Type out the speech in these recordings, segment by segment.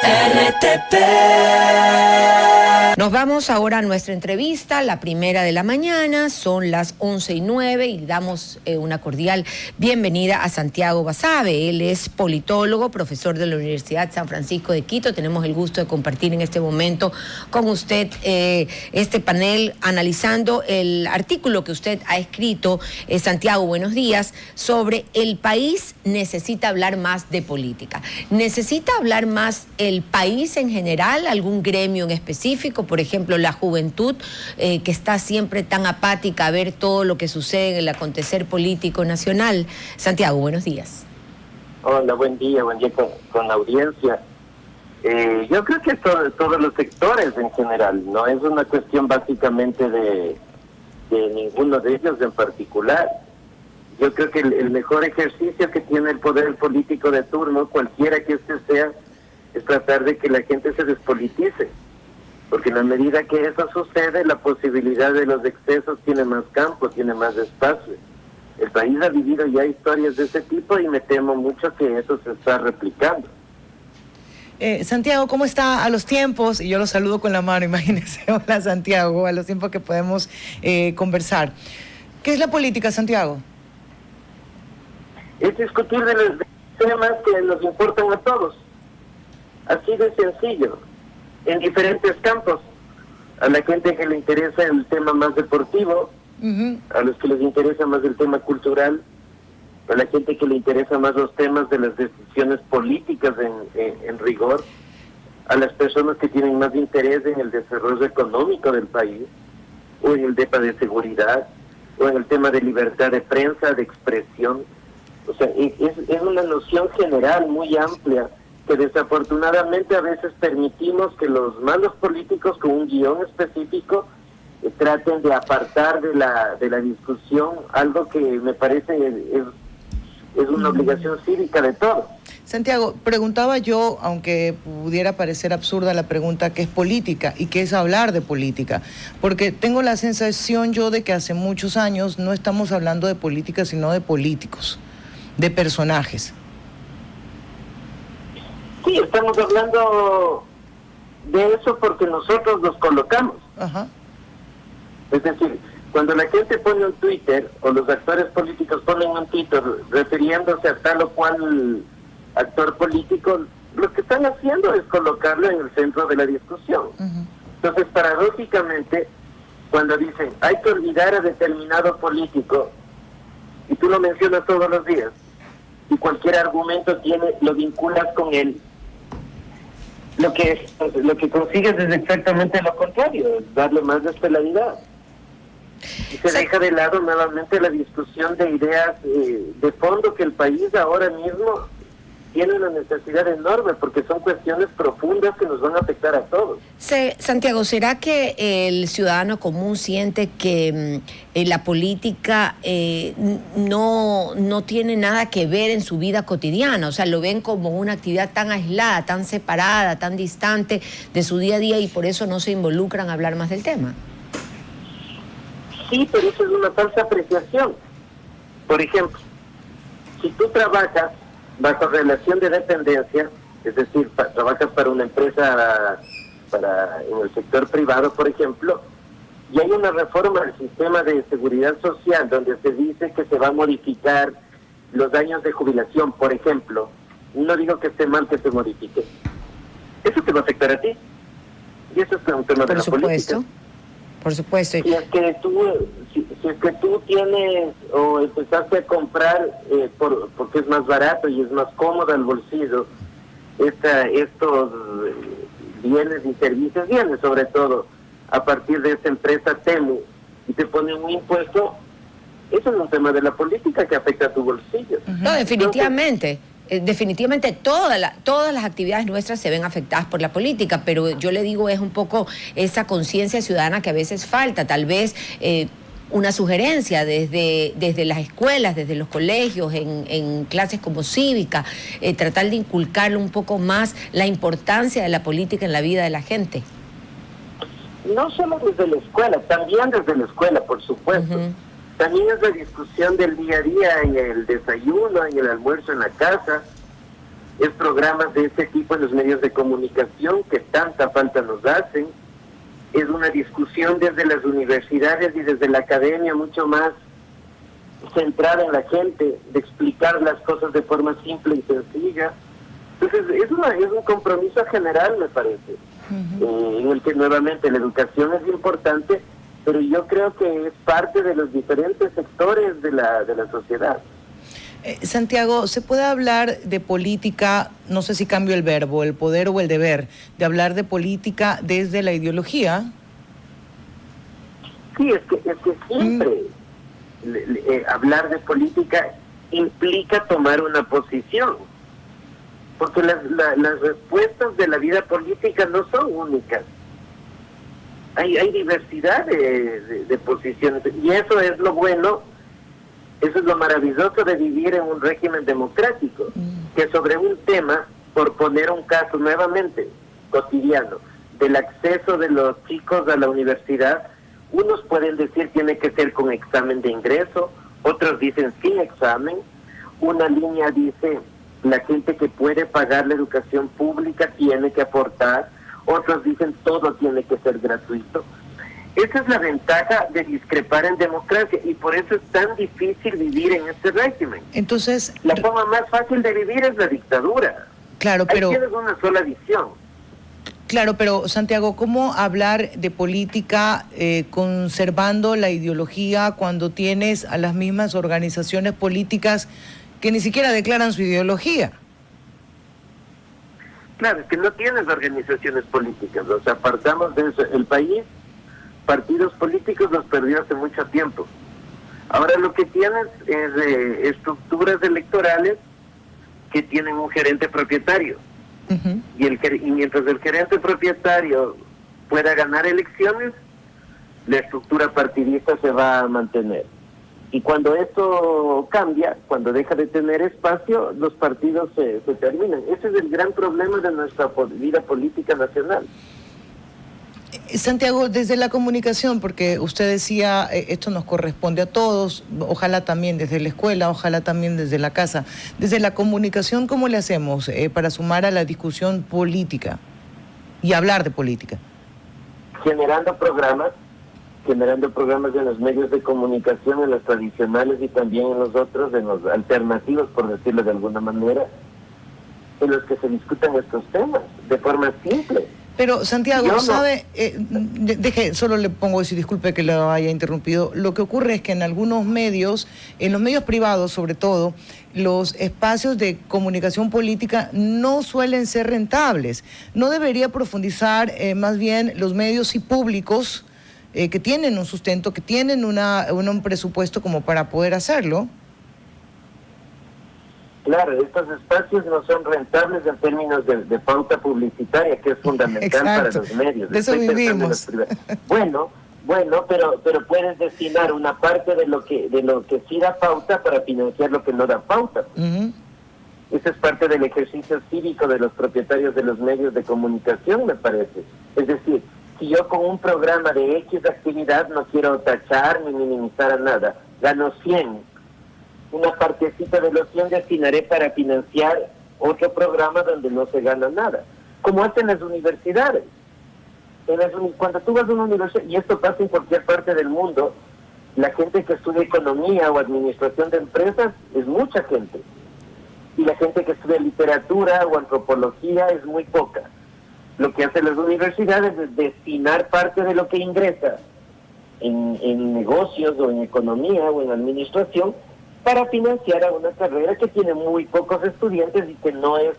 RTP. Nos vamos ahora a nuestra entrevista, la primera de la mañana, son las 11:09 y damos una cordial bienvenida a Santiago Basabe. Él es politólogo, profesor de la Universidad San Francisco de Quito. Tenemos el gusto de compartir en este momento con usted este panel analizando el artículo que usted ha escrito, Santiago, buenos días, sobre el país necesita hablar más de política. ¿Necesita hablar más el país en general, algún gremio en específico? Por ejemplo, la juventud, que está siempre tan apática a ver todo lo que sucede en el acontecer político nacional. Santiago, buenos días. Hola, buen día con la audiencia. Yo creo que todos los sectores en general, no es una cuestión básicamente de ninguno de ellos en particular. Yo creo que el mejor ejercicio que tiene el poder político de turno, cualquiera que este sea, es tratar de que la gente se despolitice. Porque en la medida que eso sucede, la posibilidad de los excesos tiene más campo, tiene más espacio. El país ha vivido ya historias de ese tipo y me temo mucho que eso se está replicando. Santiago, ¿cómo está a los tiempos? Y yo lo saludo con la mano, imagínese. Hola, Santiago, a los tiempos que podemos conversar. ¿Qué es la política, Santiago? Es discutir de los temas que nos importan a todos. Así de sencillo. En diferentes campos. A la gente que le interesa el tema más deportivo, a los que les interesa más el tema cultural, a la gente que le interesa más los temas de las decisiones políticas en rigor, a las personas que tienen más interés en el desarrollo económico del país, o en el tema de seguridad, o en el tema de libertad de prensa, de expresión. O sea, es una noción general muy amplia que desafortunadamente a veces permitimos que los malos políticos con un guión específico traten de apartar de la discusión algo que me parece es una obligación cívica de todos. Santiago, preguntaba yo, aunque pudiera parecer absurda la pregunta, ¿qué es política y qué es hablar de política? Porque tengo la sensación yo de que hace muchos años no estamos hablando de política, sino de políticos, de personajes. Sí, estamos hablando de eso porque nosotros los colocamos. Ajá. Es decir, cuando la gente pone un Twitter, o los actores políticos ponen un Twitter refiriéndose a tal o cual actor político, lo que están haciendo es colocarlo en el centro de la discusión. Entonces, paradójicamente, cuando dicen, hay que olvidar a determinado político, y tú lo mencionas todos los días, y cualquier argumento lo vinculas con él, lo que consigues es exactamente lo contrario, es darle más despeladidad. Y se deja de lado nuevamente la discusión de ideas de fondo que el país ahora mismo tiene una necesidad enorme, porque son cuestiones profundas que nos van a afectar a todos. Santiago, ¿será que el ciudadano común siente que la política no tiene nada que ver en su vida cotidiana? O sea, lo ven como una actividad tan aislada, tan separada, tan distante de su día a día y por eso no se involucran a hablar más del tema. Sí, pero eso es una falsa apreciación. Por ejemplo, si tú trabajas bajo relación de dependencia, es decir, trabajas para una empresa en el sector privado, por ejemplo, y hay una reforma al sistema de seguridad social donde se dice que se va a modificar los años de jubilación, por ejemplo. No digo que esté mal que se modifique. Eso te va a afectar a ti. Y eso es un tema de la política. Por supuesto. Si es que tú tienes o empezaste a comprar porque es más barato y es más cómodo al bolsillo estos bienes y servicios, bienes sobre todo, a partir de esta empresa Temu, y te ponen un impuesto, eso es un tema de la política que afecta a tu bolsillo. No, definitivamente. Definitivamente todas las actividades nuestras se ven afectadas por la política, pero yo le digo es un poco esa conciencia ciudadana que a veces falta, tal vez una sugerencia desde las escuelas, desde los colegios, en clases como cívica, tratar de inculcarle un poco más la importancia de la política en la vida de la gente. No solo desde la escuela, también desde la escuela, por supuesto. También es la discusión del día a día, en el desayuno, en el almuerzo en la casa, es programas de este tipo en los medios de comunicación que tanta falta nos hacen. Es una discusión desde las universidades y desde la academia mucho más centrada en la gente, de explicar las cosas de forma simple y sencilla. Entonces es un compromiso general, me parece, en el que nuevamente la educación es importante, pero yo creo que es parte de los diferentes sectores de la sociedad. Santiago, ¿se puede hablar de política, no sé si cambio el verbo, el poder o el deber, de hablar de política desde la ideología? Sí, es que siempre hablar de política implica tomar una posición, porque las respuestas de la vida política no son únicas. Hay diversidad de posiciones, y eso es lo bueno. Eso es lo maravilloso de vivir en un régimen democrático, que sobre un tema, por poner un caso nuevamente cotidiano, del acceso de los chicos a la universidad, unos pueden decir tiene que ser con examen de ingreso, otros dicen sin examen, una línea dice la gente que puede pagar la educación pública tiene que aportar, otros dicen todo tiene que ser gratuito. Esa es la ventaja de discrepar en democracia y por eso es tan difícil vivir en este régimen. Entonces, la forma más fácil de vivir es la dictadura. Claro, pero ahí tienes una sola visión. Claro, pero Santiago, ¿cómo hablar de política conservando la ideología cuando tienes a las mismas organizaciones políticas que ni siquiera declaran su ideología? Claro, es que no tienes organizaciones políticas, o sea, partamos de eso. El país, partidos políticos los perdió hace mucho tiempo. Ahora lo que tienes es estructuras electorales que tienen un gerente propietario. Y mientras el gerente propietario pueda ganar elecciones, la estructura partidista se va a mantener. Y cuando esto cambia, cuando deja de tener espacio, los partidos se terminan. Ese es el gran problema de nuestra vida política nacional. Santiago, desde la comunicación, porque usted decía, esto nos corresponde a todos, ojalá también desde la escuela, ojalá también desde la casa. Desde la comunicación, ¿cómo le hacemos para sumar a la discusión política y hablar de política? Generando programas en los medios de comunicación, en los tradicionales y también en los otros, en los alternativos, por decirlo de alguna manera, en los que se discutan estos temas de forma simple. Pero Santiago, ¿sabe? Solo le pongo eso y disculpe que lo haya interrumpido. Lo que ocurre es que en algunos medios, en los medios privados sobre todo, los espacios de comunicación política no suelen ser rentables. ¿No debería profundizar más bien los medios y públicos que tienen un sustento, que tienen un presupuesto como para poder hacerlo? Claro, estos espacios no son rentables en términos de pauta publicitaria, que es fundamental. Exacto. Para los medios. De eso vivimos. Bueno, pero puedes destinar una parte de lo que sí da pauta para financiar lo que no da pauta. Esa es parte del ejercicio cívico de los propietarios de los medios de comunicación, me parece. Es decir, si yo con un programa de X actividad no quiero tachar ni minimizar a nada, gano 100. Una partecita de los 100 destinaré para financiar otro programa donde no se gana nada. Como hacen las universidades. Cuando tú vas a una universidad, y esto pasa en cualquier parte del mundo, la gente que estudia economía o administración de empresas es mucha gente. Y la gente que estudia literatura o antropología es muy poca. Lo que hacen las universidades es destinar parte de lo que ingresa en negocios o en economía o en administración para financiar a una carrera que tiene muy pocos estudiantes y que no es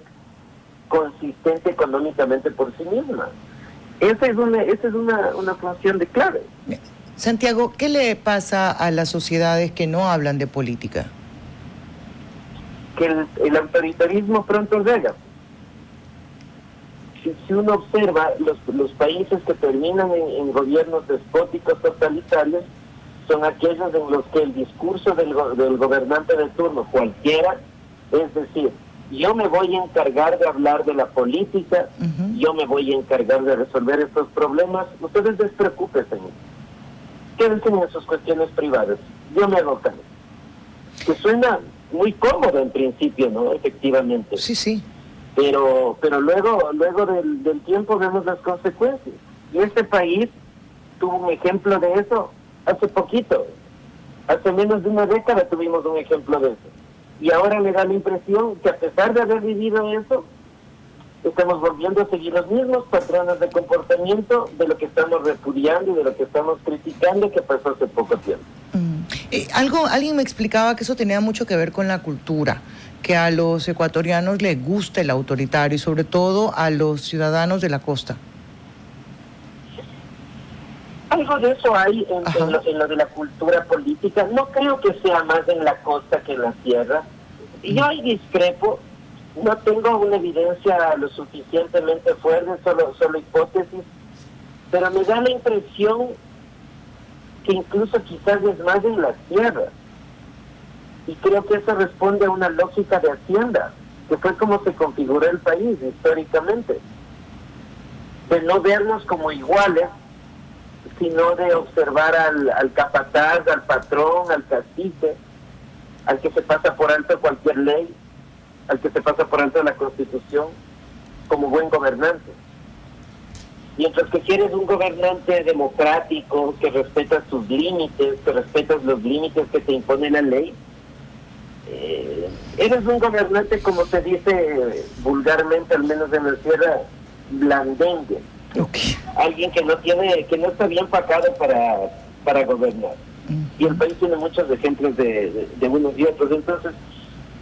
consistente económicamente por sí misma. Esa es una función de clave. Santiago, ¿qué le pasa a las sociedades que no hablan de política? Que el autoritarismo pronto llega. Si uno observa los países que terminan en gobiernos despóticos totalitarios, son aquellos en los que el discurso del gobernante de turno, cualquiera, es decir, yo me voy a encargar de hablar de la política, yo me voy a encargar de resolver estos problemas, ustedes despreocúpense, quédense en sus cuestiones privadas, yo me hago cargo. Que suena muy cómodo en principio, ¿no? Efectivamente. Sí. pero luego del tiempo vemos las consecuencias. Y este país tuvo un ejemplo de eso hace poquito. Hace menos de una década tuvimos un ejemplo de eso. Y ahora me da la impresión que a pesar de haber vivido eso, estamos volviendo a seguir los mismos patrones de comportamiento de lo que estamos repudiando y de lo que estamos criticando que pasó hace poco tiempo. Alguien me explicaba que eso tenía mucho que ver con la cultura, que a los ecuatorianos les gusta el autoritario y sobre todo a los ciudadanos de la costa. Algo de eso hay en lo de la cultura política. No creo que sea más en la costa que en la sierra. Yo ahí discrepo. No tengo una evidencia lo suficientemente fuerte, solo hipótesis, pero me da la impresión que incluso quizás es más en la sierra. Y creo que eso responde a una lógica de hacienda, que fue como se configuró el país históricamente. De no vernos como iguales, sino de observar al capataz, al patrón, al cacique, al que se pasa por alto cualquier ley, al que se pasa por alto la Constitución, como buen gobernante. Mientras que si eres un gobernante democrático, que respetas tus límites, que respetas los límites que te impone la ley, eres un gobernante, como se dice vulgarmente, al menos en la sierra, blandengue. Okay. Alguien que no está bien pagado para gobernar. Y el país tiene muchos ejemplos de unos y otros. Entonces,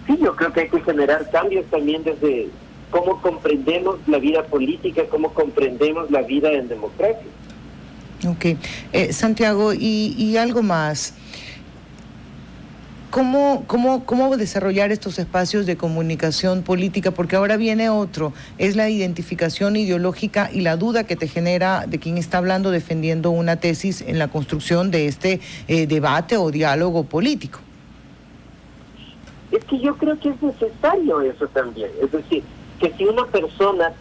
sí, yo creo que hay que generar cambios también desde cómo comprendemos la vida política, cómo comprendemos la vida en democracia. Ok. Santiago, y algo más. ¿Cómo desarrollar estos espacios de comunicación política? Porque ahora viene otro, es la identificación ideológica y la duda que te genera de quien está hablando, defendiendo una tesis en la construcción de este debate o diálogo político. Es que yo creo que es necesario eso también. Es decir, que si una persona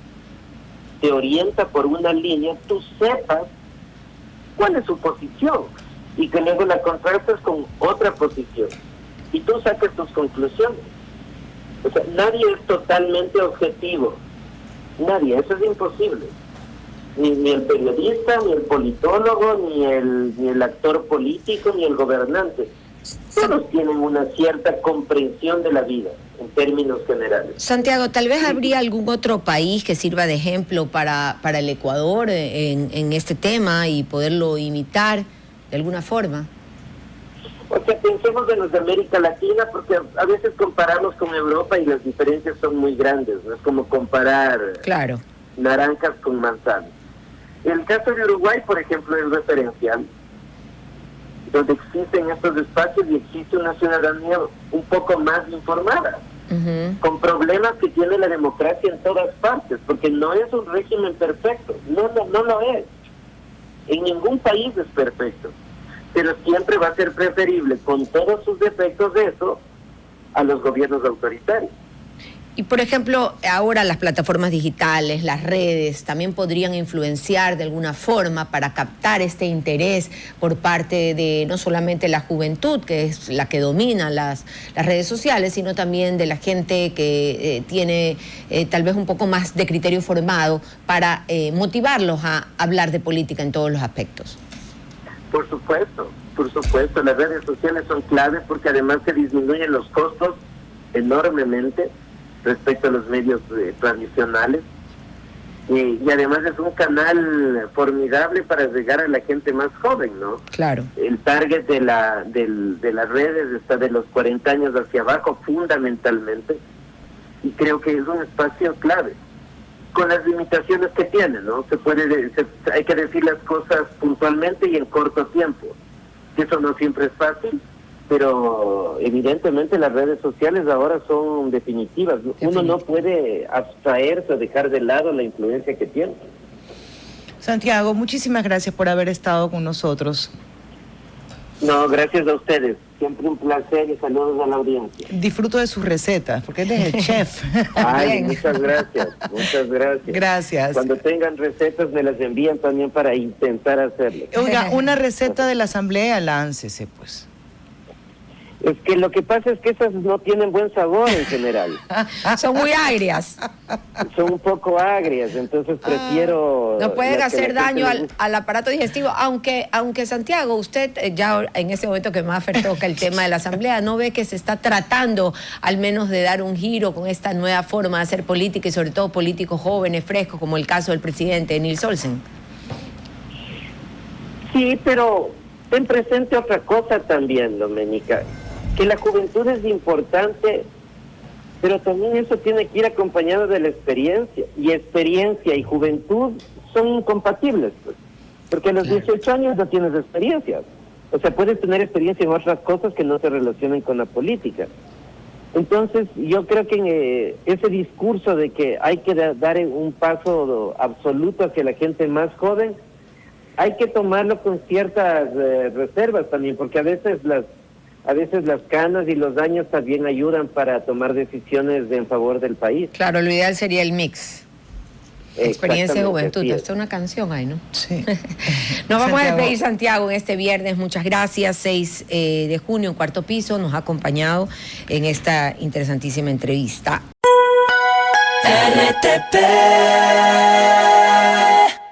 te orienta por una línea, tú sepas cuál es su posición y que luego la contrastes con otra posición y tú saques tus conclusiones. O sea, nadie es totalmente objetivo. Nadie, eso es imposible. Ni el periodista, ni el politólogo, ni el actor político, ni el gobernante. Todos tienen una cierta comprensión de la vida, en términos generales. Santiago, tal vez habría algún otro país que sirva de ejemplo para el Ecuador en este tema y poderlo imitar de alguna forma. O sea, pensemos en los de América Latina, porque a veces comparamos con Europa y las diferencias son muy grandes, no es como comparar naranjas con manzanas. El caso de Uruguay, por ejemplo, es referencial, donde existen estos espacios y existe una ciudadanía un poco más informada, con problemas que tiene la democracia en todas partes, porque no es un régimen perfecto, no lo es. En ningún país es perfecto, pero siempre va a ser preferible, con todos sus defectos de eso, a los gobiernos autoritarios. Y por ejemplo, ahora las plataformas digitales, las redes, también podrían influenciar de alguna forma para captar este interés por parte de no solamente la juventud, que es la que domina las redes sociales, sino también de la gente que tiene tal vez un poco más de criterio formado para motivarlos a hablar de política en todos los aspectos. Por supuesto, las redes sociales son claves porque además se disminuyen los costos enormemente respecto a los medios tradicionales y además es un canal formidable para llegar a la gente más joven, ¿no? Claro. El target de las redes está de los 40 años hacia abajo fundamentalmente y creo que es un espacio clave con las limitaciones que tiene, ¿no? Hay que decir las cosas puntualmente y en corto tiempo, que eso no siempre es fácil, pero evidentemente las redes sociales ahora son definitivas. Uno no puede abstraerse o dejar de lado la influencia que tiene. Santiago, muchísimas gracias por haber estado con nosotros. No, gracias a ustedes. Siempre un placer y saludos a la audiencia. Disfruto de sus recetas, porque él es el chef. Ay, muchas gracias. Gracias. Cuando tengan recetas me las envían también para intentar hacerlo. Oiga, una receta de la asamblea, láncese pues. Es que lo que pasa es que esas no tienen buen sabor en general. Son muy agrias. Son un poco agrias, entonces prefiero... No pueden las que hacer la gente daño le gusta. al aparato digestivo, aunque Santiago, usted ya en este momento que más toca el tema de la Asamblea, ¿no ve que se está tratando al menos de dar un giro con esta nueva forma de hacer política y sobre todo políticos jóvenes, frescos, como el caso del presidente Nils Olsen? Sí, pero ten presente otra cosa también, Doménica, que la juventud es importante, pero también eso tiene que ir acompañado de la experiencia, y experiencia y juventud son incompatibles, pues, porque a los 18 años no tienes experiencia, o sea, puedes tener experiencia en otras cosas que no se relacionen con la política. Entonces, yo creo que ese discurso de que hay que dar un paso absoluto hacia la gente más joven, hay que tomarlo con ciertas reservas también, porque a veces las canas y los daños también ayudan para tomar decisiones en favor del país. Claro, lo ideal sería el mix. Experiencia y juventud. Así es. Esta es una canción ahí, ¿no? Sí. Nos vamos a Santiago. despedir, Santiago, en este viernes. Muchas gracias. 6 de junio, en Cuarto Piso, nos ha acompañado en esta interesantísima entrevista. RTP